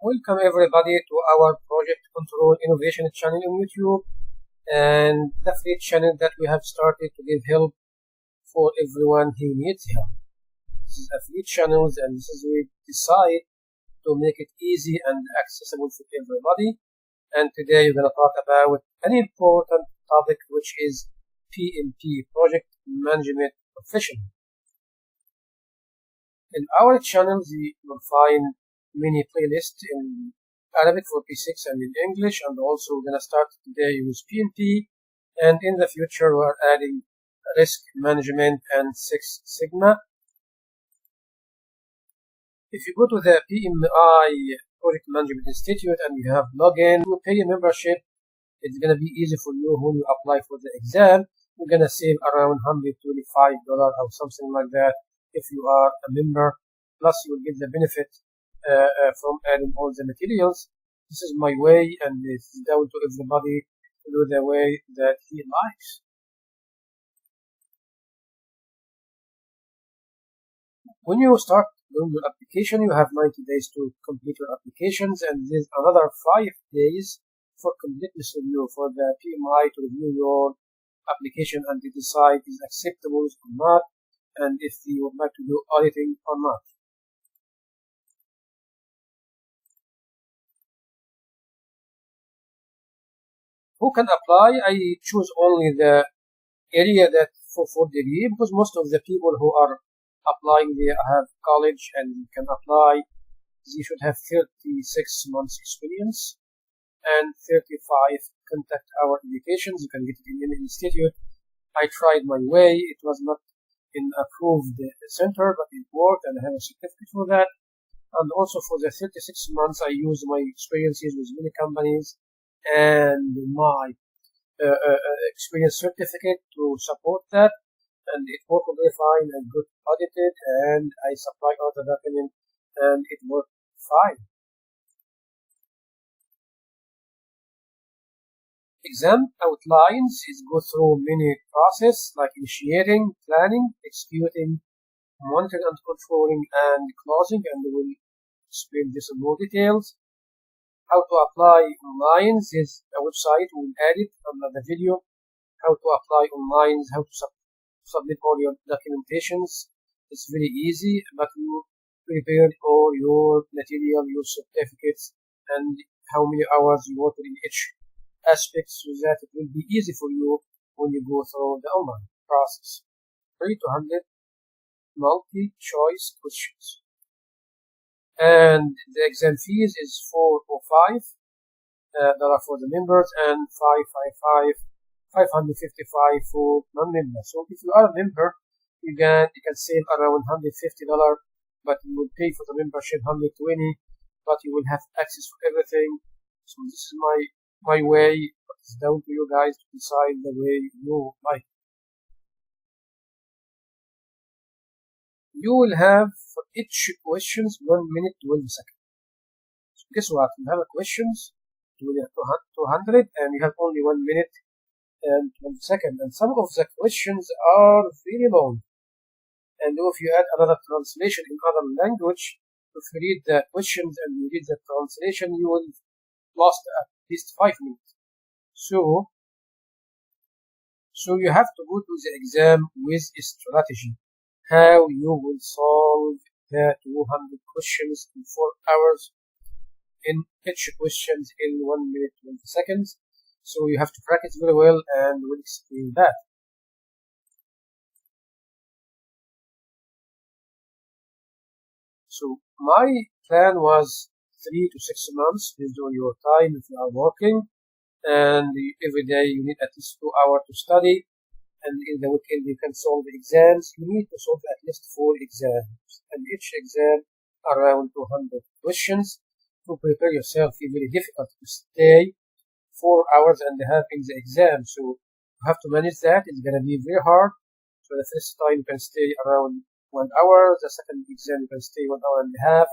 Welcome everybody to our Project Control Innovation channel on YouTube and the free channel that we have started to give help for everyone who needs help. This is a free channel and this is we decide to make it easy and accessible for everybody. And today we're going to talk about an important topic which is PMP, Project Management Professional. In our channels you will find many playlists in Arabic for P6 and in English, and also we're going to start today with PMP, and in the future we're adding risk management and Six Sigma. If you go to the PMI Project Management Institute and you have login, you pay a membership. It's going to be easy for you when you apply for the exam. You're going to save around $125 or something like that if you are a member. Plus you will get the benefit from adding all the materials. This is my way, and it's down to everybody to do the way that he likes. When you start doing your application, you have 90 days to complete your applications, and there's another 5 days for completeness review for the PMI to review your application and to decide is acceptable or not, and if you would like to do auditing or not. Who can apply? I choose only the area that for degree, because most of the people who are applying, they have college and can apply. They should have 36 months experience and 35 contact hour education. You can get it in any institute. I tried my way. It was not in approved center, but it worked, and I have a certificate for that. And also for the 36 months, I used my experiences with many companies and my experience certificate to support that, and it worked very fine and good audited, and I supplied all the document and it worked fine. Exam outlines is go through many process like initiating, planning, executing, monitoring and controlling, and closing, and we will explain this in more details. How to apply online is a website, we'll add it under the video. How to apply online, how to submit all your documentations. It's very easy, but you prepare all your material, your certificates, and how many hours you work in each aspect, so that it will be easy for you when you go through the online process. 3 to 100 multi-choice questions. And the exam fees is $405 for the members and $555 for non-members. So if you are a member, you can save around $150, but you will pay for the membership $120, but you will have access to everything. So this is my way. It's down to you guys to decide the way you like. You will have for each questions 1 minute 12 seconds. So guess what? You have a questions 200 and you have only 1 minute and 12 seconds. And some of the questions are very long. And if you add another translation in other language, if you read the questions and you read the translation, you will lost at least 5 minutes. So you have to go to the exam with a strategy. How you will solve the 200 questions in 4 hours, in each questions in 1 minute 20 seconds. So you have to practice very well, and we'll explain that. So my plan was 3 to 6 months based on your time if you are working, and every day you need at least 2 hours to study. And in the weekend you can solve the exams. You need to solve at least 4 exams, and each exam around 200 questions. To prepare yourself, it's very difficult to stay 4 hours and a half in the exam, so you have to manage that. It's gonna be very hard. So the first time you can stay around 1 hour, the second exam you can stay 1 hour and a half,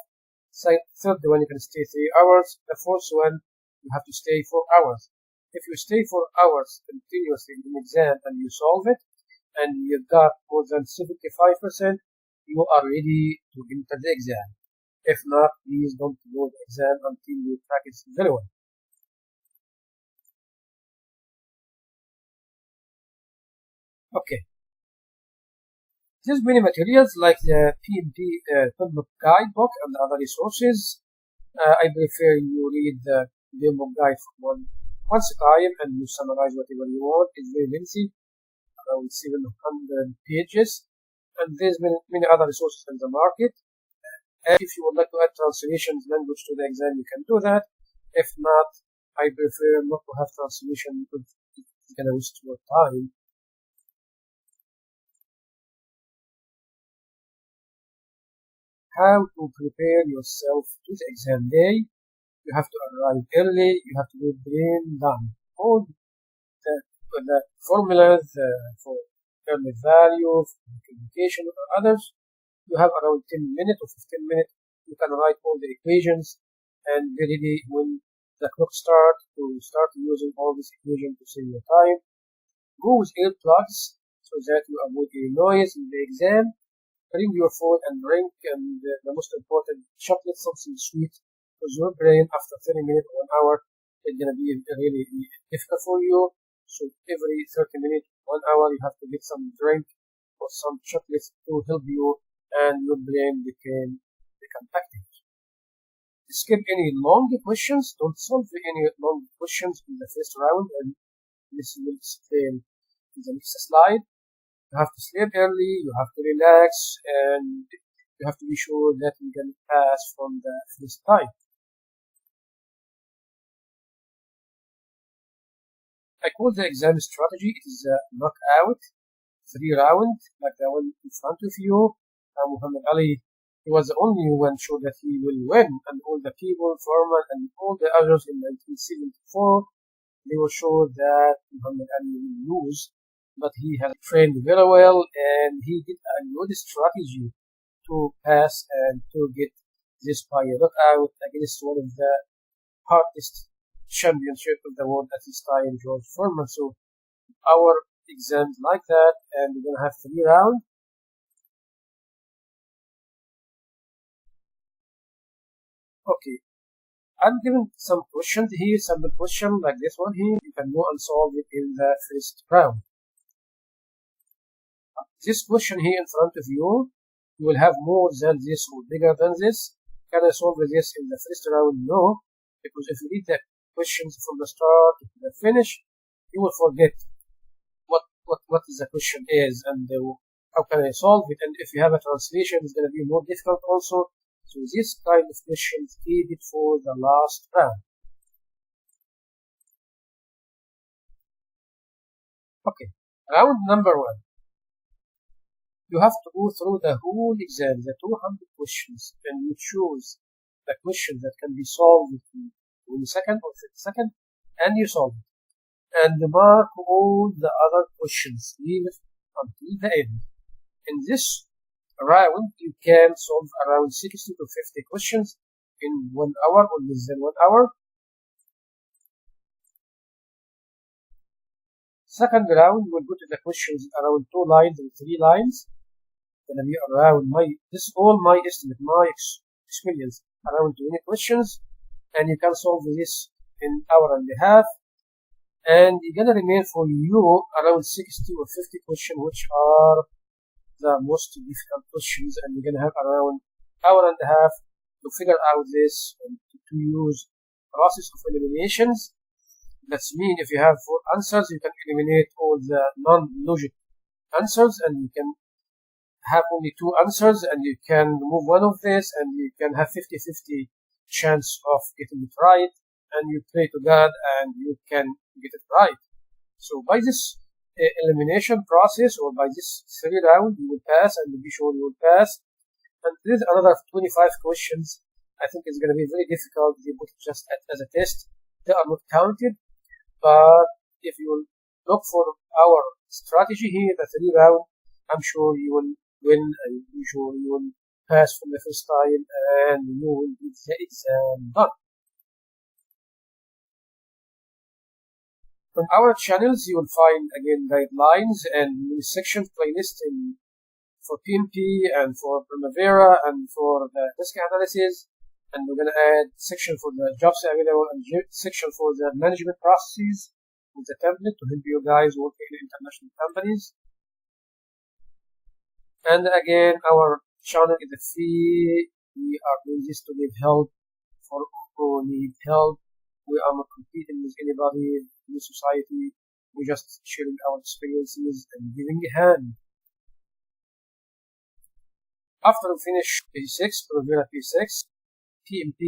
third one you can stay 3 hours, the fourth one you have to stay 4 hours. If you stay 4 hours continuously in an exam and you solve it, and you got more than 75%, you are ready to enter the exam. If not, please don't do the exam until you practice very well. Okay. There's many materials like the PMP Knock guidebook and other resources. I prefer you read the Demo guide for once a time and you summarize whatever you want. It's very lengthy, around 700 pages, and there's many other resources in the market. And if you would like to add translations language to the exam, you can do that. If not, I prefer not to have translation because it's going to waste your time. How to prepare yourself to the exam day. You have to arrive early, you have to be brain done. All the formulas for early value, for multiplication or others, you have around 10 minutes or 15 minutes. You can write all the equations and be ready when the clock starts to start using all these equations to save your time. Go with earplugs so that you avoid any noise in the exam. Bring your phone and drink, and the most important, chocolate, something sweet, because your brain after 30 minutes or 1 hour is going to be really difficult for you. So every 30 minutes, 1 hour, you have to get some drink or some chocolates to help you and your brain become active. Skip any long questions. Don't solve any long questions in the first round, and this will explain in the next slide. You have to sleep early, you have to relax, and you have to be sure that you can pass from the first time. I call the exam strategy, it is a knockout, 3 rounds, like the one in front of you. Muhammad Ali, he was the only one sure that he will win, and all the people, Foreman, and all the others in 1974, they were sure that Muhammad Ali will lose. But he has trained very well and he did a good strategy to pass and to get this by a knockout against one of the hardest championship of the world at this time, George Foreman. So our exams like that, and we're gonna have 3 rounds. Okay, I'm giving some questions here, sample question like this one here. You can go and solve it in the first round. This question here in front of you, you will have more than this or bigger than this. Can I solve this in the first round? No, because if you read the questions from the start to the finish, you will forget what the question is and how can I solve it. And if you have a translation, it's going to be more difficult also. So this kind of questions keep it for the last round. Okay, round number 1. You have to go through the whole exam, the 200 questions, and you choose the question that can be solved in 20 seconds or 30 seconds, and you solve it. And mark all the other questions, leave it until the end. In this round, you can solve around 60 to 50 questions in 1 hour or less than 1 hour. Second round, we'll go to the questions around 2 lines and 3 lines. Gonna be around this is all my estimate, my experience, around 20 questions, and you can solve this in hour and a half. And you're gonna remain for you around 60 or 50 questions, which are the most difficult questions, and you're gonna have around hour and a half to figure out this and to use process of eliminations. That's mean if you have 4 answers, you can eliminate all the non-logic answers, and you can have only 2 answers, and you can remove one of this, and you can have 50-50 chance of getting it right, and you pray to God and you can get it right. So by this elimination process, or by this 3 round, you will pass, and be sure you will pass. And there is another 25 questions. I think it's going to be very difficult. They put it just as a test. They are not counted, but if you look for our strategy here, the 3 round, I'm sure you will win, and I'm sure you will pass from the first time, and you will get the exam done. On our channels, you will find again guidelines and sections playlist in for PMP and for Primavera and for the risk analysis. And we're going to add section for the jobs available and section for the management processes with the template to help you guys working in international companies. And again, our channel is free. We are doing this to give help for who need help. We are not competing with anybody in the society. We're just sharing our experiences and giving a hand. After we finish P6, Primavera P6, PMP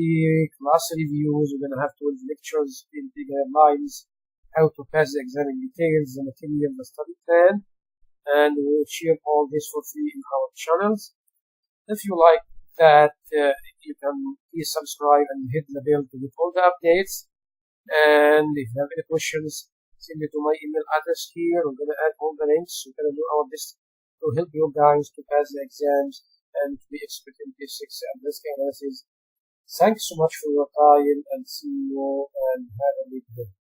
class reviews, we're going to have 12 lectures, PMP guidelines, how to pass the exam in details, the material, the study plan, and we will share all this for free in our channels. If you like that, you can please subscribe and hit the bell to get all the updates. And if you have any questions, send it to my email address here. We're going to add all the links. We're going to do our best to help you guys to pass the exams and to be expert in P6 and risk analysis. Thanks so much for your time, and see you and have a good day.